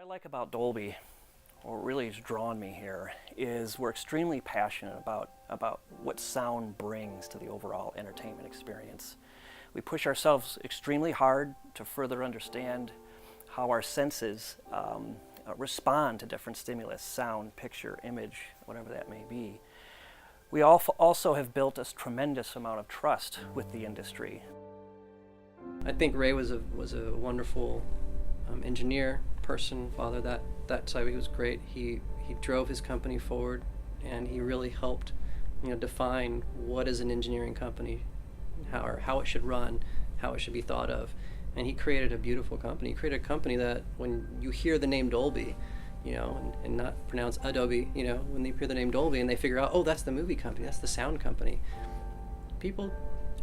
I like about Dolby, or what really has drawn me here, is we're extremely passionate about what sound brings to the overall entertainment experience. We push ourselves extremely hard to further understand how our senses respond to different stimulus, sound, picture, image, whatever that may be. We also have built a tremendous amount of trust with the industry. I think Ray was a wonderful engineer, person, father. That side he was great. He drove his company forward, and he really helped, define what is an engineering company, how it should run, how it should be thought of, and he created a beautiful company. He created a company that when you hear the name Dolby, and not pronounce Adobe, when they hear the name Dolby and they figure out, oh, that's the movie company, that's the sound company, people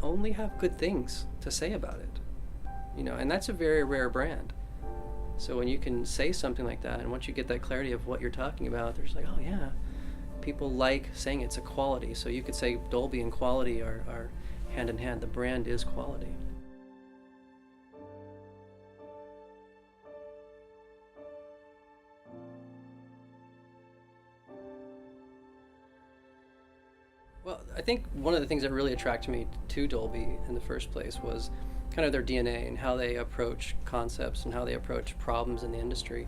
only have good things to say about it, and that's a very rare brand. So when you can say something like that, and once you get that clarity of what you're talking about, they're just like, oh yeah, people like saying it's a quality. So you could say Dolby and quality are hand in hand. The brand is quality. Well, I think one of the things that really attracted me to Dolby in the first place was kind of their DNA and how they approach concepts and how they approach problems in the industry.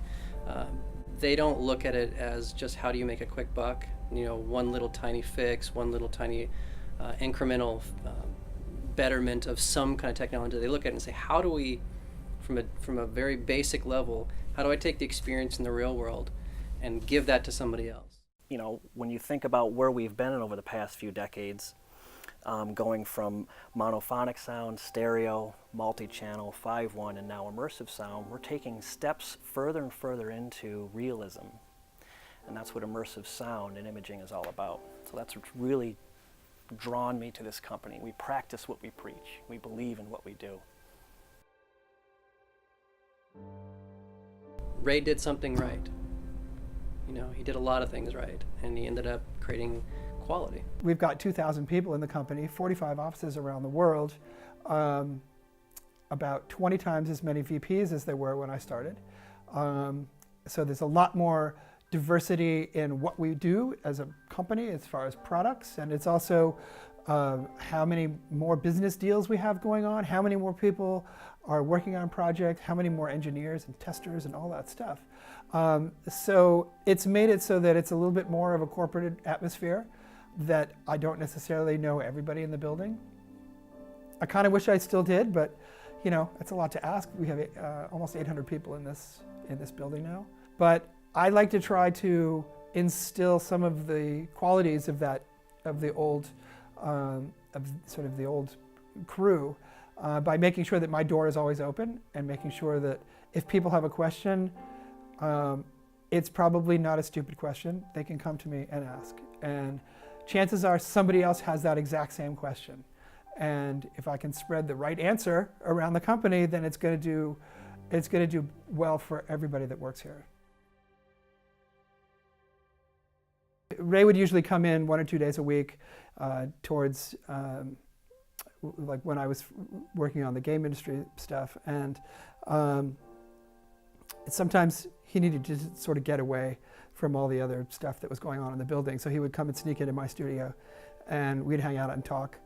They don't look at it as just how do you make a quick buck, one little tiny fix, one little tiny incremental betterment of some kind of technology. They look at it and say, how do we, from a very basic level, how do I take the experience in the real world and give that to somebody else? When you think about where we've been over the past few decades, going from monophonic sound, stereo, multi-channel, 5.1, and now immersive sound, we're taking steps further and further into realism. And that's what immersive sound and imaging is all about. So that's what's really drawn me to this company. We practice what we preach. We believe in what we do. Ray did something right. He did a lot of things right, and he ended up creating quality. We've got 2,000 people in the company, 45 offices around the world, about 20 times as many VPs as there were when I started. So there's a lot more diversity in what we do as a company as far as products, and it's also how many more business deals we have going on, how many more people are working on projects, how many more engineers and testers and all that stuff. So it's made it so that it's a little bit more of a corporate atmosphere, that I don't necessarily know everybody in the building. I kind of wish I still did, but it's a lot to ask. We have almost 800 people in this building now. But I like to try to instill some of the qualities of the old crew by making sure that my door is always open and making sure that if people have a question, it's probably not a stupid question. They can come to me and ask. And chances are somebody else has that exact same question. And if I can spread the right answer around the company, then it's going to do well for everybody that works here. Ray would usually come in 1 or 2 days a week towards like when I was working on the game industry stuff, and sometimes he needed to sort of get away from all the other stuff that was going on in the building. So he would come and sneak into my studio, and we'd hang out and talk.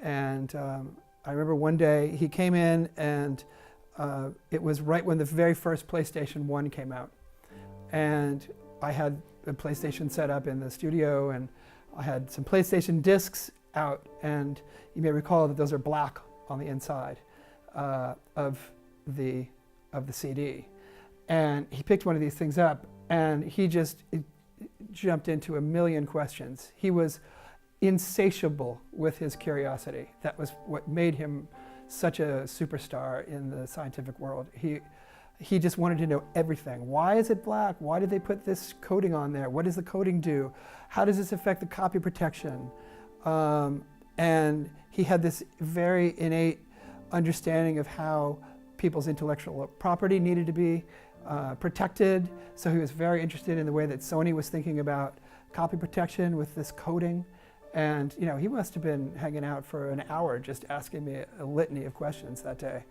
And I remember one day he came in, and it was right when the very first PlayStation 1 came out. And I had a PlayStation set up in the studio, and I had some PlayStation discs out, and you may recall that those are black on the inside of the CD. And he picked one of these things up, and he just jumped into a million questions. He was insatiable with his curiosity. That was what made him such a superstar in the scientific world. He just wanted to know everything. Why is it black? Why did they put this coating on there? What does the coating do? How does this affect the copy protection? And he had this very innate understanding of how people's intellectual property needed to be protected. So he was very interested in the way that Sony was thinking about copy protection with this coating. And he must have been hanging out for an hour just asking me a litany of questions that day.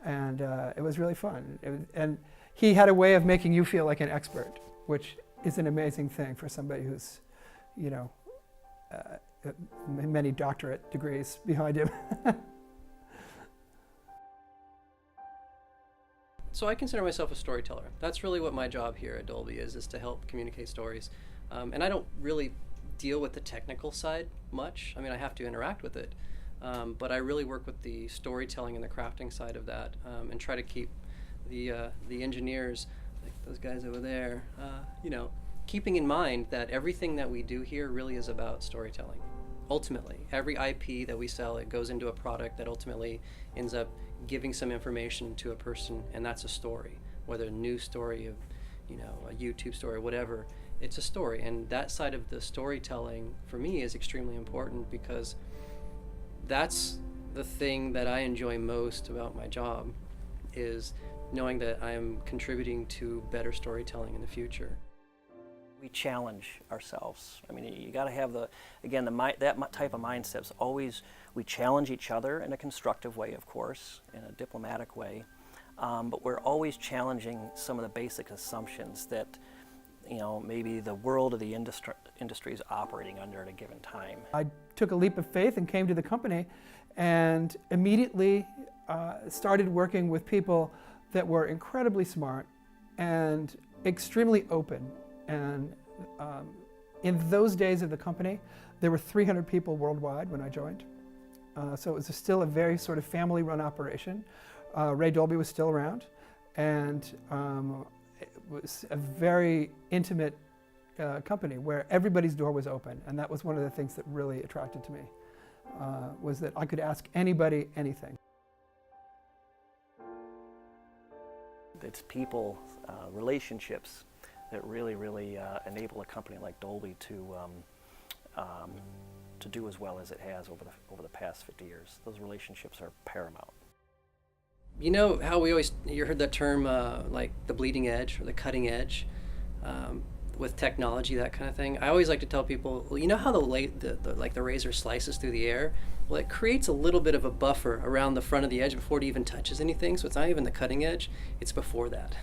And it was really fun. And he had a way of making you feel like an expert, which is an amazing thing for somebody who's, you know, many doctorate degrees behind him. So I consider myself a storyteller. That's really what my job here at Dolby is to help communicate stories. And I don't really deal with the technical side much. I mean, I have to interact with it. But I really work with the storytelling and the crafting side of that, and try to keep the engineers, like those guys over there, you know, keeping in mind that everything that we do here really is about storytelling. Ultimately, every IP that we sell, it goes into a product that ultimately ends up giving some information to a person, and that's a story. Whether a news story, of, you know, a YouTube story, whatever, it's a story. And that side of the storytelling for me is extremely important, because that's the thing that I enjoy most about my job, is knowing that I'm contributing to better storytelling in the future. We challenge ourselves. I mean, you got to have that type of mindset. Is always, we challenge each other in a constructive way, of course, in a diplomatic way, but we're always challenging some of the basic assumptions that, you know, maybe the world of the industry is operating under at a given time. I took a leap of faith and came to the company, and immediately started working with people that were incredibly smart and extremely open. And in those days of the company, there were 300 people worldwide when I joined. So it was still a very sort of family-run operation. Ray Dolby was still around, and it was a very intimate company where everybody's door was open. And that was one of the things that really attracted to me, was that I could ask anybody anything. It's people, relationships, that really enable a company like Dolby to do as well as it has over the past 50 years. Those relationships are paramount. You know how you heard that term, like the bleeding edge or the cutting edge, with technology, that kind of thing. I always like to tell people, well, you know how the razor slices through the air? Well, it creates a little bit of a buffer around the front of the edge before it even touches anything. So it's not even the cutting edge; it's before that.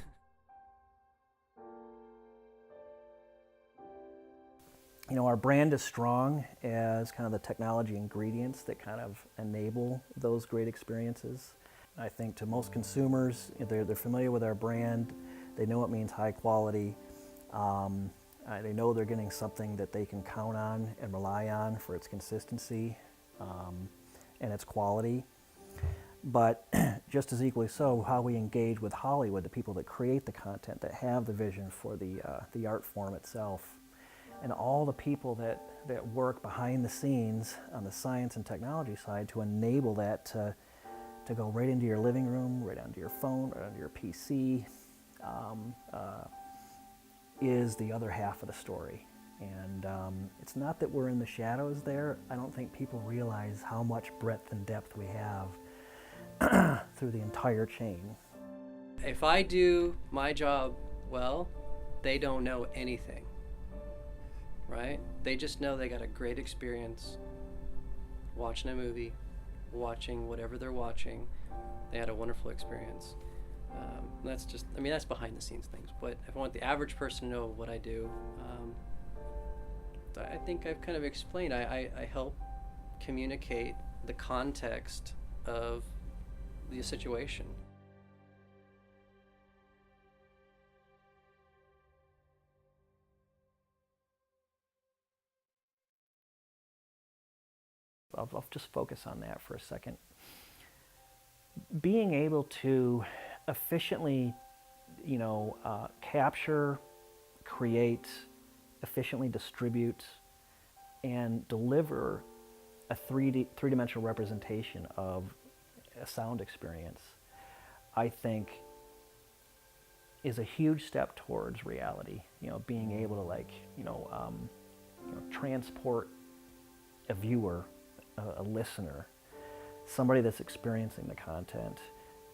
You know, our brand is strong as kind of the technology ingredients that kind of enable those great experiences. I think to most consumers, they're familiar with our brand. They know it means high quality. They know they're getting something that they can count on and rely on for its consistency and its quality. But just as equally so, how we engage with Hollywood, the people that create the content, that have the vision for the art form itself, and all the people that work behind the scenes on the science and technology side to enable that to go right into your living room, right onto your phone, right onto your PC, is the other half of the story. And it's not that we're in the shadows there. I don't think people realize how much breadth and depth we have through the entire chain. If I do my job well, they don't know anything. Right? They just know they got a great experience watching a movie, watching whatever they're watching. They had a wonderful experience. That's just, I mean, that's behind the scenes things. But if I want the average person to know what I do, I think I've kind of explained. I help communicate the context of the situation. I'll just focus on that for a second. Being able to efficiently, capture, create, efficiently distribute, and deliver a three-dimensional representation of a sound experience, I think is a huge step towards reality. Being able to transport a viewer, a listener, somebody that's experiencing the content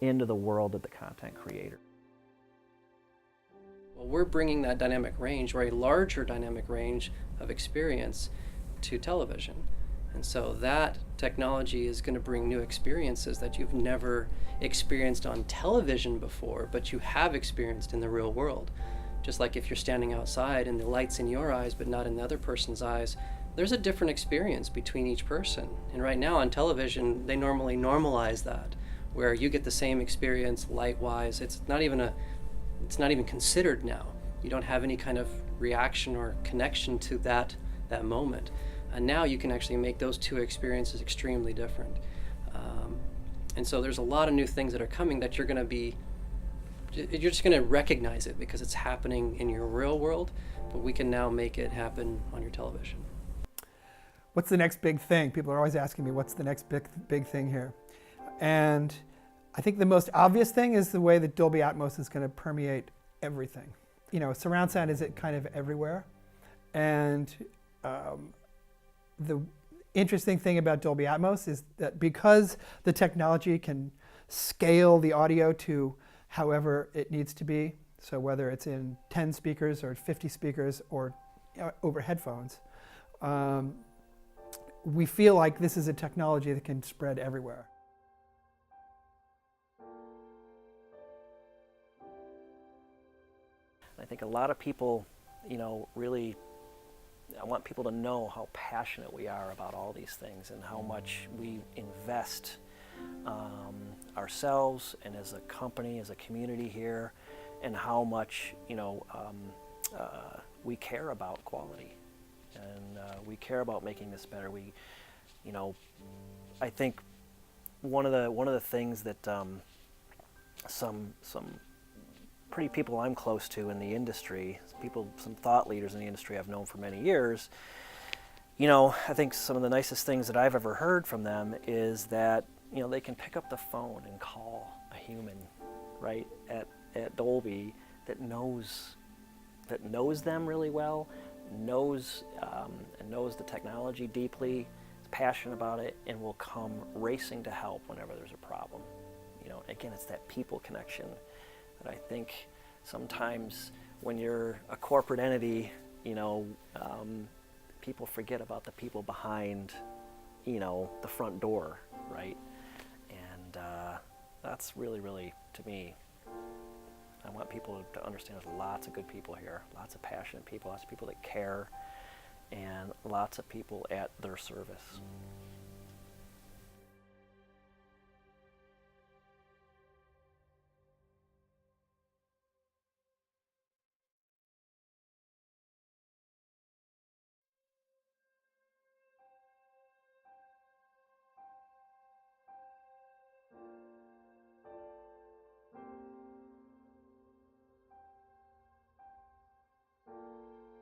into the world of the content creator. Well, we're bringing that dynamic range, or a larger dynamic range of experience, to television. And so that technology is going to bring new experiences that you've never experienced on television before, but you have experienced in the real world. Just like if you're standing outside and the light's in your eyes but not in the other person's eyes, there's a different experience between each person. And right now on television, they normally normalize that, where you get the same experience light-wise. It's not even considered now. You don't have any kind of reaction or connection to that moment. And now you can actually make those two experiences extremely different. And so there's a lot of new things that are coming that you're just going to recognize it because it's happening in your real world, but we can now make it happen on your television. What's the next big thing? People are always asking me, what's the next big thing here? And I think the most obvious thing is the way that Dolby Atmos is going to permeate everything. You know, surround sound is kind of everywhere. And the interesting thing about Dolby Atmos is that because the technology can scale the audio to however it needs to be, so whether it's in 10 speakers or 50 speakers or over headphones, we feel like this is a technology that can spread everywhere. I think a lot of people, you know, really, I want people to know how passionate we are about all these things and how much we invest ourselves and as a company, as a community here, and how much, you know, we care about quality and we care about making this better. We, you know, I think one of the things that some pretty people I'm close to in the industry, some thought leaders in the industry I've known for many years, you know, I think some of the nicest things that I've ever heard from them is that, you know, they can pick up the phone and call a human, right, at Dolby that knows them really well, knows the technology deeply, is passionate about it, and will come racing to help whenever there's a problem. You know, again, it's that people connection that I think sometimes when you're a corporate entity, you know, people forget about the people behind, you know, the front door, right? And that's really, really, to me, I want people to understand there's lots of good people here, lots of passionate people, lots of people that care, and lots of people at their service.